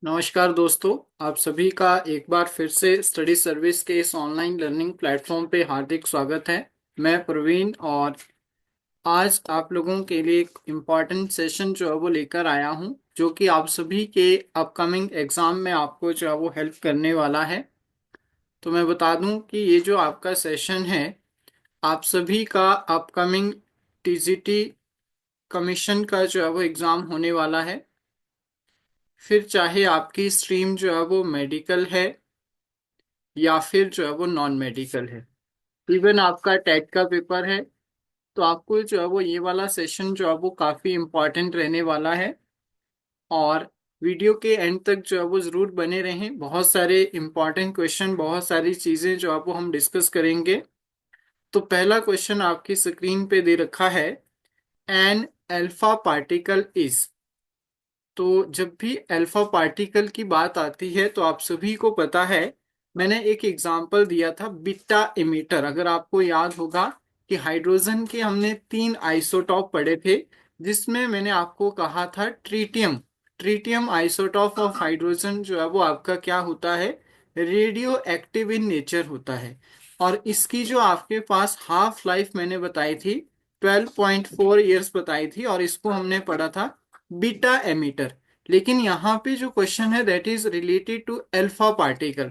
नमस्कार दोस्तों। आप सभी का एक बार फिर से स्टडी सर्विस के इस ऑनलाइन लर्निंग प्लेटफॉर्म पे हार्दिक स्वागत है। मैं प्रवीण और आज आप लोगों के लिए एक इम्पॉर्टेंट सेशन जो है वो लेकर आया हूं, जो कि आप सभी के अपकमिंग एग्जाम में आपको जो है वो हेल्प करने वाला है। तो मैं बता दूं कि ये जो आपका सेशन है, आप सभी का अपकमिंग टीजीटी कमीशन का जो है वो एग्ज़ाम होने वाला है। फिर चाहे आपकी स्ट्रीम जो है वो मेडिकल है या फिर जो है वो नॉन मेडिकल है, इवन आपका टेट का पेपर है, तो आपको जो है वो ये वाला सेशन जो है वो काफ़ी इम्पोर्टेंट रहने वाला है। और वीडियो के एंड तक जो है वो ज़रूर बने रहें। बहुत सारे इम्पोर्टेंट क्वेश्चन, बहुत सारी चीज़ें जो आपको हम डिस्कस करेंगे। तो पहला क्वेश्चन आपकी स्क्रीन पे दे रखा है, एन अल्फा पार्टिकल इज। तो जब भी अल्फा पार्टिकल की बात आती है तो आप सभी को पता है, मैंने एक एग्जांपल दिया था बीटा एमिटर। अगर आपको याद होगा कि हाइड्रोजन के हमने 3 आइसोटॉप पढ़े थे, जिसमें मैंने आपको कहा था tritium. Tritium isotope of hydrogen जो है वो आपका क्या होता है, रेडियो एक्टिव इन नेचर होता है। और इसकी जो आपके पास हाफ लाइफ मैंने बताई थी, 12.4 ईयर्स बताई थी, और इसको हमने पढ़ा था बीटा एमिटर। लेकिन यहाँ पे जो क्वेश्चन है that is related to alpha particle.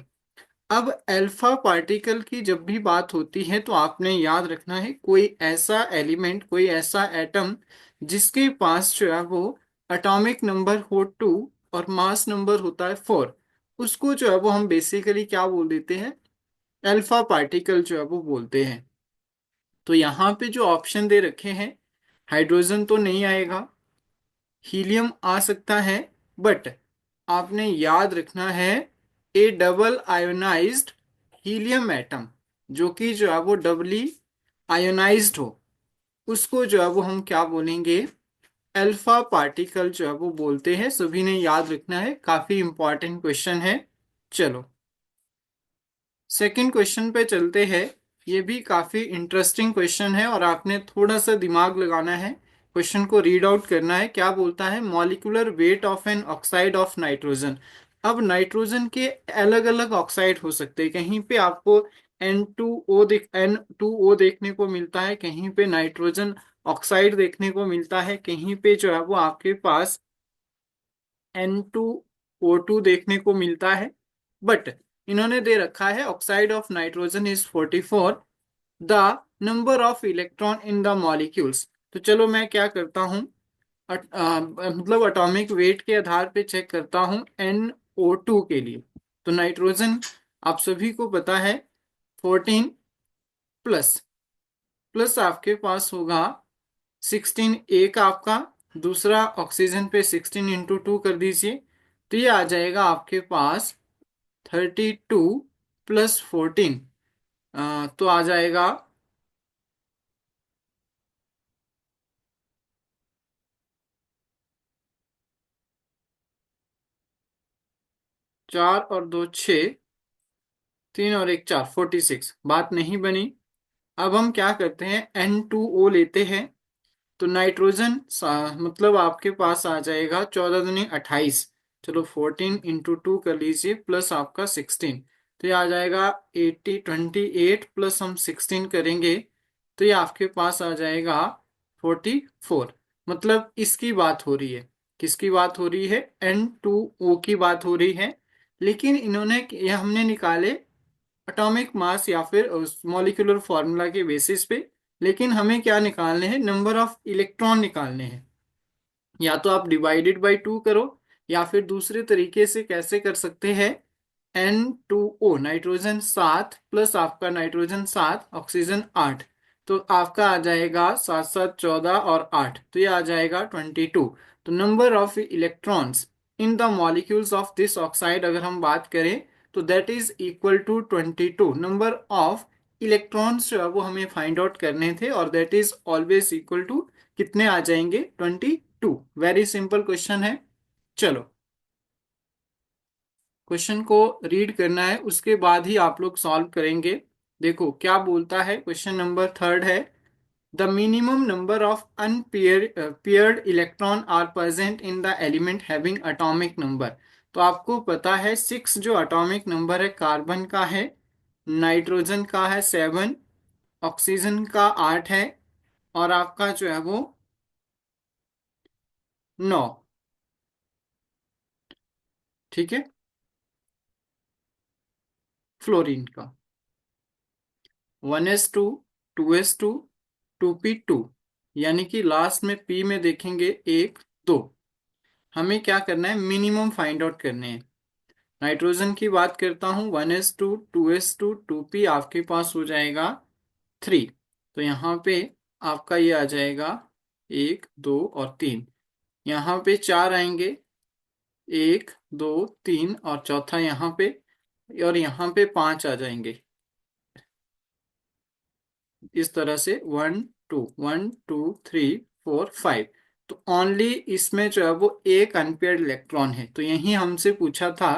अब अल्फा पार्टिकल की जब भी बात होती है तो आपने याद रखना है, कोई ऐसा एलिमेंट, कोई ऐसा एटम जिसके पास जो है वो एटॉमिक नंबर हो 2 और मास नंबर होता है 4, उसको जो है वो हम बेसिकली क्या बोल देते हैं, अल्फा पार्टिकल जो है वो बोलते हैं। तो यहाँ पे जो ऑप्शन दे रखे हैं, हाइड्रोजन तो नहीं आएगा, हीलियम आ सकता है, बट आपने याद रखना है A double ionised helium atom, जो कि जो है वो डबली आयोनाइज्ड हो, उसको जो है वो हम क्या बोलेंगे, अल्फा पार्टिकल जो है वो बोलते हैं। सभी ने याद रखना है, काफी इंपॉर्टेंट क्वेश्चन है। चलो सेकंड क्वेश्चन पे चलते हैं। ये भी काफी इंटरेस्टिंग क्वेश्चन है और आपने थोड़ा सा दिमाग लगाना है, क्वेश्चन को रीड आउट करना है। क्या बोलता है, molecular weight of an oxide of nitrogen. अब नाइट्रोजन के अलग अलग ऑक्साइड हो सकते हैं। कहीं पे आपको N2O देखने को मिलता है, कहीं पे नाइट्रोजन ऑक्साइड देखने को मिलता है, कहीं पे जो है वो आपके पास N2O2 देखने को मिलता है। बट इन्होंने दे रखा है oxide of nitrogen is 44, the number of electron in the molecules. तो चलो मैं क्या करता हूँ, मतलब एटॉमिक वेट के आधार पे चेक करता हूँ NO2 के लिए। तो नाइट्रोजन आप सभी को पता है 14 प्लस प्लस आपके पास होगा 16, एक आपका, दूसरा ऑक्सीजन पे 16 × 2 कर दीजिए, तो ये आ जाएगा आपके पास 32 प्लस 14, तो आ जाएगा 4 और 2 6, 3 और 1 4, 46, बात नहीं बनी। अब हम क्या करते हैं, N2O लेते हैं। तो नाइट्रोजन मतलब आपके पास आ जाएगा 14 दूनी 28, चलो 14 × 2 कर लीजिए, प्लस आपका 16, तो ये आ जाएगा 28 प्लस हम 16 करेंगे, तो ये आपके पास आ जाएगा 44। मतलब इसकी बात हो रही है, किसकी बात हो रही है, N2O की बात हो रही है। लेकिन इन्होंने ये हमने निकाले एटॉमिक मास या फिर मॉलिक्यूलर फॉर्मूला के बेसिस पे। लेकिन हमें क्या निकालने हैं, नंबर ऑफ इलेक्ट्रॉन निकालने हैं। या तो आप डिवाइडेड बाई 2 करो, या फिर दूसरे तरीके से कैसे कर सकते हैं, N2O नाइट्रोजन 7 प्लस आपका नाइट्रोजन 7, ऑक्सीजन 8, तो आपका आ जाएगा 7 7 14 और 8, तो ये आ जाएगा 22। तो number of electrons in the molecules of this oxide अगर हम बात करें, तो that is equal to 22। Number of electrons जो है वो हमें फाइंड आउट करने थे, और that is always equal to कितने आ जाएंगे, 22। वेरी सिंपल क्वेश्चन है। चलो क्वेश्चन को रीड करना है, उसके बाद ही आप लोग सॉल्व करेंगे। देखो क्या बोलता है, क्वेश्चन नंबर थर्ड है, the minimum number of unpaired electron are present in the element having atomic number. तो आपको पता है 6 जो एटॉमिक नंबर है कार्बन का है, नाइट्रोजन का है 7, ऑक्सीजन का 8 है, और आपका जो है वो 9। ठीक है, फ्लोरीन का 1s2, 2s2, 2p2, यानी कि लास्ट में पी में देखेंगे 1 2। हमें क्या करना है, मिनिमम फाइंड आउट करने हैं। नाइट्रोजन की बात करता हूँ, 1s2, 2s2, 2p आपके पास हो जाएगा 3। तो यहाँ पे आपका ये आ जाएगा 1 2 और 3। यहाँ पे 4 आएंगे, 1 2 3, और चौथा यहाँ पे, और यहाँ पे 5 आ जाएंगे। इस तरह से 1 2 1 2 3 4 5। तो ओनली इसमें जो है वो एक अनपेयर्ड इलेक्ट्रॉन है। तो यही हमसे पूछा था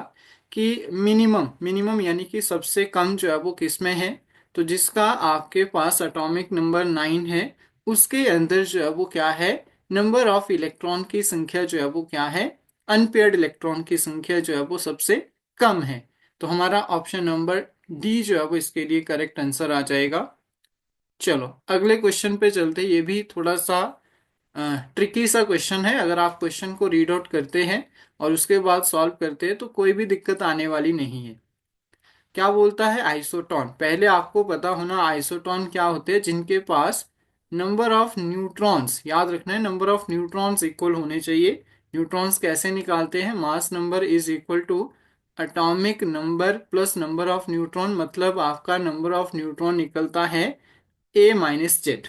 कि मिनिमम मिनिमम यानी कि सबसे कम जो है वो किस में है। तो जिसका आपके पास एटॉमिक नंबर 9 है, उसके अंदर जो है वो क्या है, नंबर ऑफ इलेक्ट्रॉन की संख्या जो है वो क्या है, अनपेयर्ड इलेक्ट्रॉन की संख्या जो है वो सबसे कम है। तो हमारा ऑप्शन नंबर डी जो है वो इसके लिए करेक्ट आंसर आ जाएगा। चलो अगले क्वेश्चन पे चलते हैं। ये भी थोड़ा सा ट्रिकी सा क्वेश्चन है। अगर आप क्वेश्चन को रीड आउट करते हैं और उसके बाद सॉल्व करते हैं तो कोई भी दिक्कत आने वाली नहीं है। क्या बोलता है, आइसोटॉन। पहले आपको पता होना आइसोटॉन क्या होते हैं, जिनके पास नंबर ऑफ न्यूट्रॉन्स, याद रखना है, नंबर ऑफ न्यूट्रॉन्स इक्वल होने चाहिए। न्यूट्रॉन्स कैसे निकालते हैं, mass number is equal to atomic number plus number of neutron, मतलब आपका नंबर ऑफ न्यूट्रॉन निकलता है A-Z।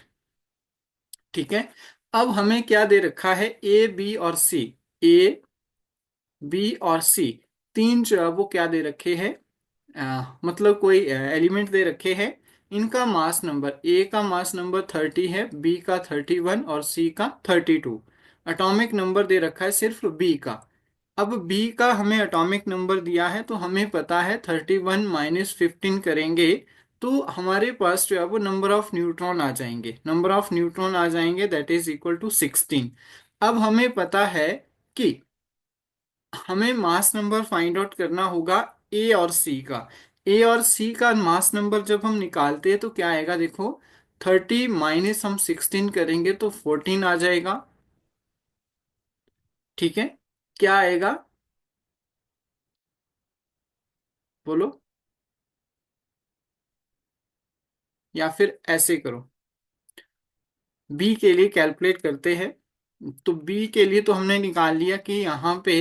ठीक है, अब हमें क्या दे रखा है, ए बी और सी। ए बी और सी तीन जो है वो क्या दे रखे हैं, मतलब कोई एलिमेंट दे रखे हैं। इनका मास नंबर, ए का मास नंबर 30 है, बी का 31 और सी का 32। एटॉमिक नंबर दे रखा है सिर्फ बी का। अब बी का हमें एटॉमिक नंबर दिया है, तो हमें पता है 31 माइनस 15 करेंगे तो हमारे पास जो है वो नंबर ऑफ न्यूट्रॉन आ जाएंगे। नंबर ऑफ न्यूट्रॉन आ जाएंगे दैट इज इक्वल टू 16। अब हमें पता है कि हमें मास नंबर फाइंड आउट करना होगा ए और सी का। ए और सी का मास नंबर जब हम निकालते हैं तो क्या आएगा, देखो 30 माइनस हम 16 करेंगे तो 14 आ जाएगा। ठीक है, क्या आएगा, बोलो, या फिर ऐसे करो, बी के लिए कैलकुलेट करते हैं। तो बी के लिए तो हमने निकाल लिया कि यहाँ पे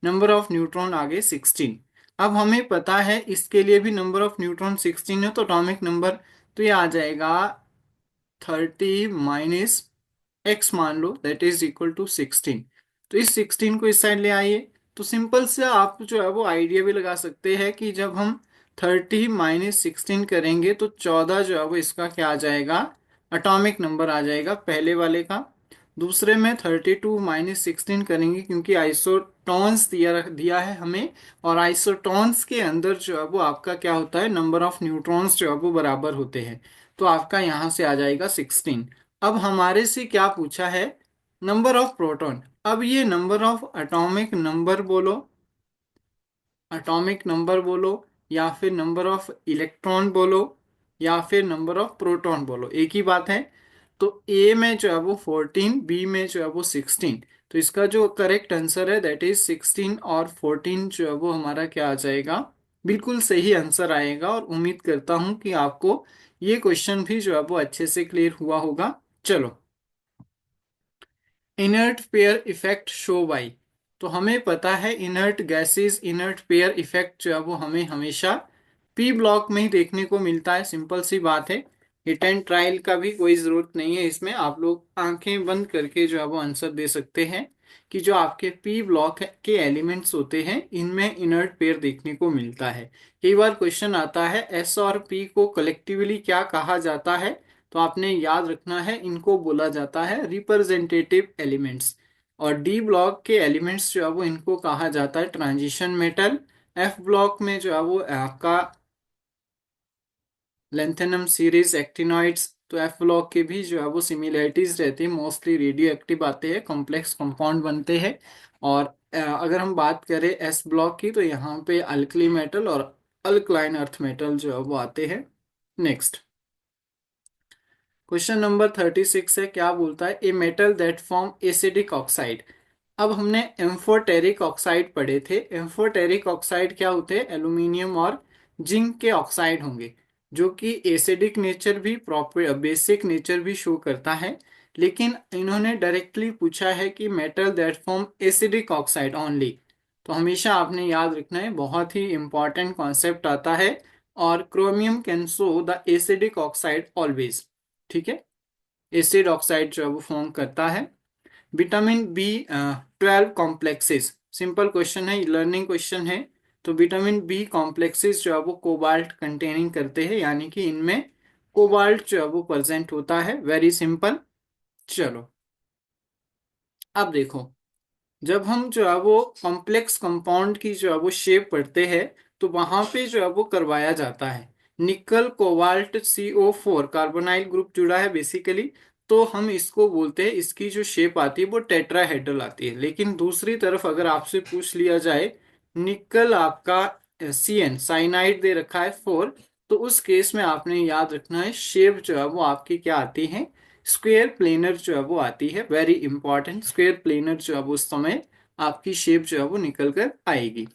नंबर ऑफ न्यूट्रॉन आ गए 16। अब हमें पता है इसके लिए भी नंबर ऑफ न्यूट्रॉन 16 है, तो एटॉमिक नंबर तो ये आ जाएगा 30 माइनस एक्स मान लो दैट इज इक्वल टू 16। तो इस 16 को इस साइड ले आइए। तो सिंपल से आप जो है वो आइडिया भी लगा सकते हैं कि जब हम 30 माइनस 16 करेंगे तो 14 जो है वो इसका क्या आ जाएगा, एटॉमिक नंबर आ जाएगा पहले वाले का। दूसरे में 32 माइनस 16 करेंगे क्योंकि आइसोटॉन्स दिया दिया है हमें, और आइसोटॉन्स के अंदर जो है वो आपका क्या होता है, नंबर ऑफ न्यूट्रॉन्स जो है वो बराबर होते हैं। तो आपका यहाँ से आ जाएगा 16। अब हमारे से क्या पूछा है, नंबर ऑफ प्रोटॉन। अब ये नंबर ऑफ एटॉमिक नंबर बोलो, एटॉमिक नंबर बोलो, या फिर नंबर ऑफ इलेक्ट्रॉन बोलो, या फिर नंबर ऑफ प्रोटॉन बोलो, एक ही बात है। तो ए में जो है वो 14, बी में जो है वो 16। तो इसका जो करेक्ट आंसर है दैट इज 16 और 14 जो है वो हमारा क्या आ जाएगा, बिल्कुल सही आंसर आएगा। और उम्मीद करता हूँ कि आपको ये क्वेश्चन भी जो है वो अच्छे से क्लियर हुआ होगा। चलो, inert pair effect show by. तो हमें पता है inert gases inert pair effect जो है वो हमें हमेशा पी ब्लॉक में ही देखने को मिलता है। सिंपल सी बात है, हिट एंड ट्रायल का भी कोई जरूरत नहीं है इसमें। आप लोग आंखें बंद करके जो है वो आंसर दे सकते हैं कि जो आपके पी ब्लॉक के एलिमेंट्स होते हैं इनमें इनर्ट पेयर देखने को मिलता है। कई बार क्वेश्चन आता है एस और पी को कलेक्टिवली क्या कहा जाता है, तो आपने याद रखना है इनको बोला जाता है रिप्रेजेंटेटिव एलिमेंट्स। और डी ब्लॉक के एलिमेंट्स जो है वो इनको कहा जाता है ट्रांजिशन मेटल। एफ ब्लॉक में जो है वो आपका लेंथेनम सीरीज एक्टिनॉइड्स। तो एफ ब्लॉक के भी जो है वो सिमिलरिटीज रहती है, मोस्टली रेडियो एक्टिव आते हैं, कॉम्प्लेक्स कंपाउंड बनते हैं। और अगर हम बात करें एस ब्लॉक की, तो यहाँ पे अल्कली मेटल और अल्कलाइन अर्थ मेटल जो है वो आते हैं। नेक्स्ट क्वेश्चन नंबर 36 है, क्या बोलता है, a metal that form acidic oxide. अब हमने एम्फोटेरिक ऑक्साइड पढ़े थे। एम्फोटेरिक ऑक्साइड क्या होते हैं, एल्यूमिनियम और जिंक के ऑक्साइड होंगे, जो कि एसिडिक नेचर भी, प्रॉपर बेसिक नेचर भी शो करता है। लेकिन इन्होंने डायरेक्टली पूछा है कि metal that form acidic oxide only. तो हमेशा आपने याद रखना है, बहुत ही इंपॉर्टेंट कॉन्सेप्ट आता है। और chromium can show the acidic oxide always. ठीक है, एसिड ऑक्साइड जो है वो फॉर्म करता है। Vitamin B 12 complexes, simple question है, लर्निंग क्वेश्चन है। तो विटामिन बी कॉम्प्लेक्सेस जो है वो कोबाल्ट कंटेनिंग करते हैं, यानी कि इनमें कोबाल्ट जो है वो प्रेजेंट होता है। Very simple. चलो अब देखो, जब हम जो है वो कॉम्प्लेक्स कंपाउंड की जो है वो शेप पढ़ते हैं, तो वहां पे जो है वो करवाया जाता है। Nickel cobalt CO4 carbonyl group जुड़ा है बेसिकली। तो हम इसको बोलते हैं, इसकी जो शेप आती है वो टेट्राहेड्रल आती है। लेकिन दूसरी तरफ अगर आपसे पूछ लिया जाए, निकल आपका CN साइनाइड दे रखा है 4, तो उस केस में आपने याद रखना है शेप जो है वो आपकी क्या आती है, स्क्वेयर प्लेनर जो है वो आती है। वेरी इंपॉर्टेंट, स्क्वेयर प्लेनर जो है वो उस समय आपकी शेप जो है वो निकल कर आएगी।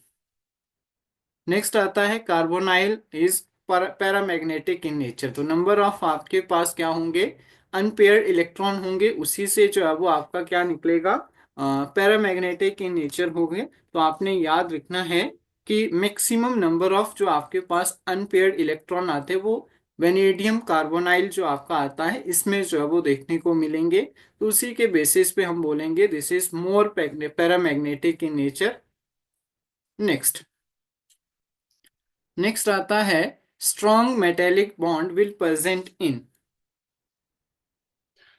नेक्स्ट आता है carbonyl is paramagnetic in nature. तो नंबर ऑफ आपके पास क्या होंगे, अनपेयर्ड इलेक्ट्रॉन होंगे, उसी से जो है वो आपका क्या निकलेगा, पैरामैग्नेटिक इन नेचर होंगे। तो आपने याद रखना है कि मैक्सिमम नंबर ऑफ जो आपके पास अनपेयर्ड इलेक्ट्रॉन आते हैं वो वेनेडियम कार्बोनाइल जो आपका आता है इसमें जो है वो देखने को मिलेंगे। तो उसी के बेसिस पे हम बोलेंगे this is more paramagnetic in nature. Next next आता है, strong metallic bond will present in.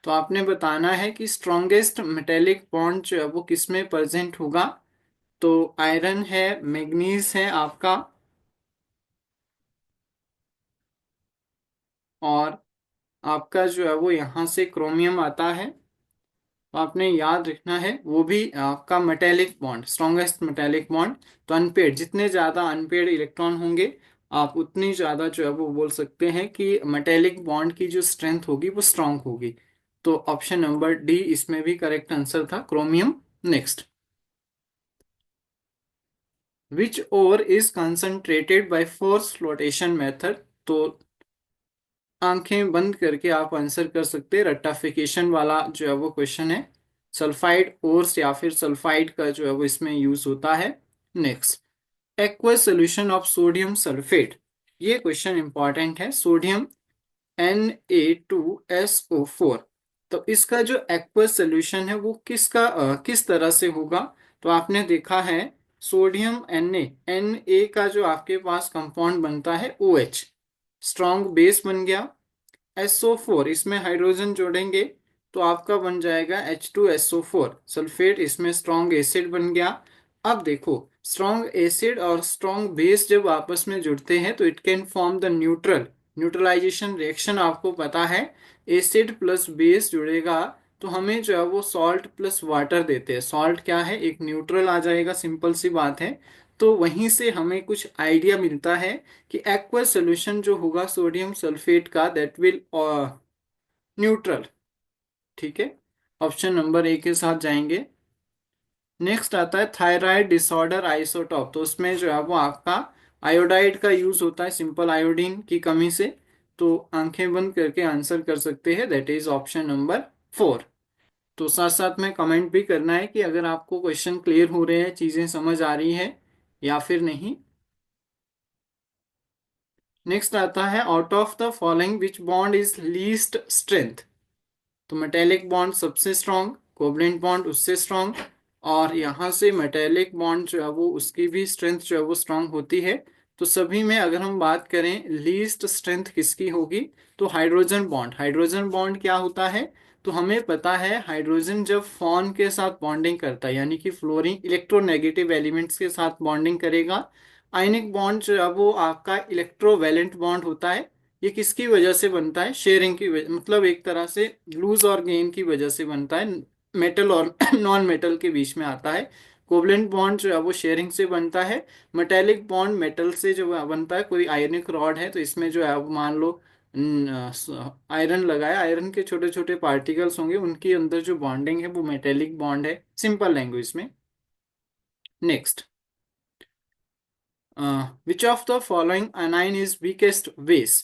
तो आपने बताना है कि स्ट्रॉन्गेस्ट मेटेलिक बॉन्ड जो है वो किस में प्रेजेंट होगा। तो आयरन है, मैग्नीज है आपका, और आपका जो है वो यहाँ से क्रोमियम आता है। तो आपने याद रखना है, वो भी आपका metallic bond, strongest metallic bond. तो अनपेड, जितने ज्यादा अनपेड इलेक्ट्रॉन होंगे आप उतनी ज्यादा जो है वो बोल सकते हैं कि मेटेलिक बॉन्ड की जो स्ट्रेंथ होगी वो स्ट्रांग होगी। तो ऑप्शन नंबर डी इसमें भी करेक्ट आंसर था, chromium. Next, which ore is concentrated by force flotation method. तो आंखें बंद करके आप आंसर कर सकते हैं, रट्टाफिकेशन वाला जो है वो क्वेश्चन है। सल्फाइड ओर्स या फिर सल्फाइड का जो है वो इसमें यूज होता है। Next, aqueous solution of sodium sulphate. ये क्वेश्चन इंपॉर्टेंट है। सोडियम Na2SO4, तो इसका जो एक्वस सोल्यूशन है वो किस तरह से होगा। तो आपने देखा है, सोडियम Na का जो आपके पास कंपाउंड बनता है OH, स्ट्रॉन्ग बेस बन गया। SO4 इसमें हाइड्रोजन जोड़ेंगे तो आपका बन जाएगा H2SO4 सल्फेट, इसमें स्ट्रॉन्ग एसिड बन गया। अब देखो, स्ट्रॉन्ग एसिड और स्ट्रॉन्ग बेस जब आपस में जुड़ते हैं तो it can form the neutralisation reaction. आपको पता है, एसिड प्लस बेस जुड़ेगा तो हमें जो है वो सॉल्ट प्लस वाटर देते हैं। सॉल्ट क्या है, एक न्यूट्रल आ जाएगा, सिंपल सी बात है। तो वहीं से हमें कुछ आइडिया मिलता है कि एक्वस सोल्यूशन जो होगा सोडियम सल्फेट का, दैट विल न्यूट्रल। ठीक है, ऑप्शन नंबर ए के साथ जाएंगे। नेक्स्ट आता है थायराइड डिसऑर्डर आइसोटॉप। तो उसमें जो है वो आपका आयोडाइड का यूज होता है, सिंपल आयोडीन की कमी से। तो आंखें बंद करके आंसर कर सकते हैं, दैट इज ऑप्शन नंबर 4। तो साथ साथ में कमेंट भी करना है कि अगर आपको क्वेश्चन क्लियर हो रहे हैं, चीजें समझ आ रही है या फिर नहीं। नेक्स्ट आता है, out of the following which bond is least strength. तो मेटेलिक बॉन्ड सबसे स्ट्रांग, कोवलेंट बॉन्ड उससे स्ट्रांग, और यहाँ से मेटेलिक बॉन्ड जो है वो उसकी भी स्ट्रेंथ जो है वो स्ट्रांग होती है। तो सभी में अगर हम बात करें लीस्ट स्ट्रेंथ किसकी होगी, तो हाइड्रोजन बॉन्ड। हाइड्रोजन बॉन्ड क्या होता है, तो हमें पता है हाइड्रोजन जब फॉन के साथ बॉन्डिंग करता है, यानी कि फ्लोरीन इलेक्ट्रोनेगेटिव एलिमेंट्स के साथ बॉन्डिंग करेगा। आयनिक बॉन्ड जो है वो आपका इलेक्ट्रोवैलेंट बॉन्ड होता है। ये किसकी वजह से बनता है, शेयरिंग की वजह, मतलब एक तरह से लूज और गेन की वजह से बनता है। मेटल और नॉन मेटल के बीच में आता है। कोवलेंट बॉन्ड जो है वो शेयरिंग से बनता है। मेटेलिक बॉन्ड मेटल से जो है बनता है, कोई आयनिक रॉड है तो इसमें जो है वो मान लो आयरन लगाया, आयरन के छोटे छोटे पार्टिकल्स होंगे, उनके अंदर जो बॉन्डिंग है वो मेटेलिक बॉन्ड है, सिंपल लैंग्वेज में। Next, which of the following anion is weakest base.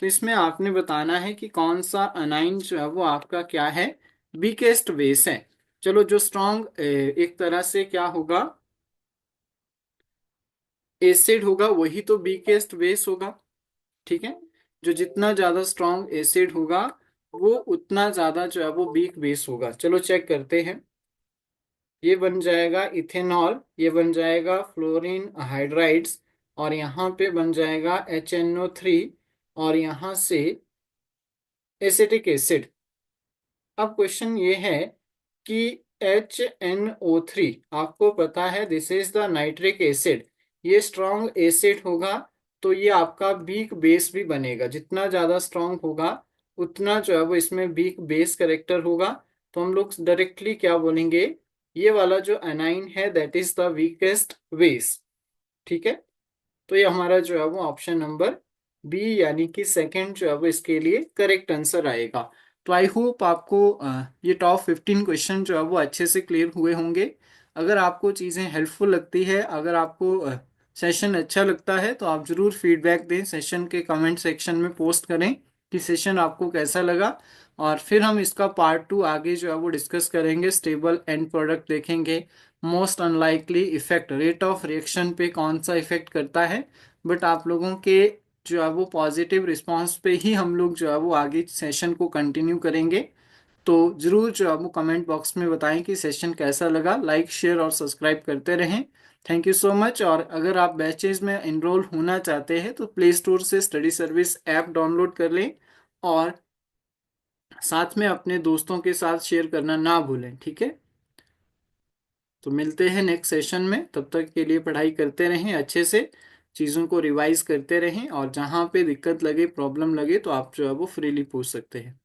तो इसमें आपने बताना है कि कौन सा अनाइन जो है वो आपका क्या है, वीकेस्ट बेस है। चलो, जो स्ट्रॉन्ग एक तरह से क्या होगा, एसिड होगा, वही तो वीकेस्ट बेस होगा। ठीक है, जो जितना ज्यादा स्ट्रॉन्ग एसिड होगा वो उतना ज्यादा जो है वो वीक बेस होगा। चलो चेक करते हैं। ये बन जाएगा इथेनॉल, ये बन जाएगा फ्लोरीन हाइड्राइड्स, और यहाँ पे बन जाएगा HNO3, और यहाँ से एसिटिक एसिड। अब क्वेश्चन ये है कि HNO3 आपको पता है this is the nitric acid, ये स्ट्रॉन्ग एसिड होगा, तो ये आपका वीक बेस भी बनेगा। जितना ज्यादा स्ट्रॉन्ग होगा उतना जो है वो इसमें वीक बेस करेक्टर होगा। तो हम लोग डायरेक्टली क्या बोलेंगे, ये वाला जो एनाइन है that is the weakest base. ठीक है, तो ये हमारा जो है वो ऑप्शन नंबर बी यानी कि सेकंड जो है वो इसके लिए करेक्ट आंसर आएगा। तो आई होप आपको ये टॉप 15 क्वेश्चन जो है वो अच्छे से क्लियर हुए होंगे। अगर आपको चीज़ें हेल्पफुल लगती है, अगर आपको सेशन अच्छा लगता है, तो आप ज़रूर फीडबैक दें, सेशन के कमेंट सेक्शन में पोस्ट करें कि सेशन आपको कैसा लगा। और फिर हम इसका पार्ट 2 आगे जो है वो डिस्कस करेंगे, स्टेबल एंड प्रोडक्ट देखेंगे, most unlikely effect, rate of reaction पे कौन सा इफेक्ट करता है। बट आप लोगों के जो है वो पॉजिटिव रिस्पांस पे ही हम लोग जो है वो आगे सेशन को कंटिन्यू करेंगे। तो जरूर जो है वो कमेंट बॉक्स में बताएं कि सेशन कैसा लगा। लाइक शेयर और सब्सक्राइब करते रहें। Thank you so much. और अगर आप बैचेज में इनरोल होना चाहते हैं तो प्ले स्टोर से स्टडी सर्विस ऐप डाउनलोड कर लें, और साथ में अपने दोस्तों के साथ शेयर करना ना भूलें। ठीक है, तो मिलते हैं नेक्स्ट सेशन में। तब तक के लिए पढ़ाई करते रहें अच्छे से, चीज़ों को रिवाइज करते रहें, और जहाँ पे दिक्कत लगे, प्रॉब्लम लगे, तो आप जो है वो फ्रीली पूछ सकते हैं।